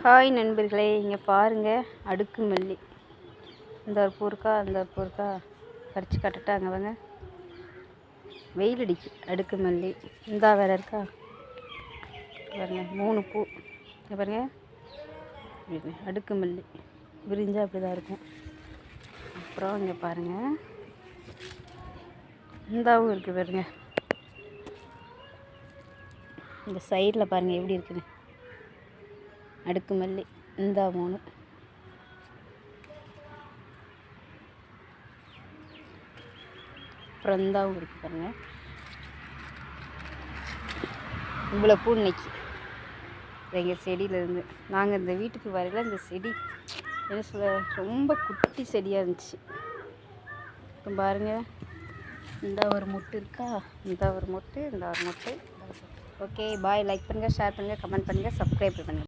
Hi நண்பர்களே, இங்கே பாருங்கள் அடுக்கு மல்லி. இந்த ஒரு பூ இருக்கா, அந்த ஒரு பூ இருக்கா, பறித்து கட்டுட்டாங்க அவங்க. வெயில் அடிக்கு. அடுக்கு மல்லி இந்தா வேறு இருக்கா பாருங்க, 3 பூ பாருங்க. அடுக்கு மல்லி விரிஞ்சால் அப்படி தான் இருக்கும். அப்புறம் இங்கே பாருங்கள், இந்தாவும் இருக்குது பாருங்க. இந்த சைடில் பாருங்கள் எப்படி இருக்குன்னு. அடுக்கு மல்லி இந்தா 3. அப்புறம் இந்தாவும் இருக்குது பாருங்கள். இவ்வளோ பூ இன்னைக்கு எங்கள் செடியிலேருந்து. நாங்கள் இந்த வீட்டுக்கு வரையில் இந்த செடி என்ன சொல்ல, ரொம்ப குட்டி செடியாக இருந்துச்சு. இப்போ பாருங்கள், இந்த ஒரு மொட்டு இருக்கா, இந்த ஒரு மொட்டு, இந்த ஒரு மொட்டு. Okay bye. லைக் பண்ணுங்கள், ஷேர் பண்ணுங்கள், கமெண்ட் பண்ணுங்கள், சப்ஸ்கிரைப் பண்ணுங்கள்.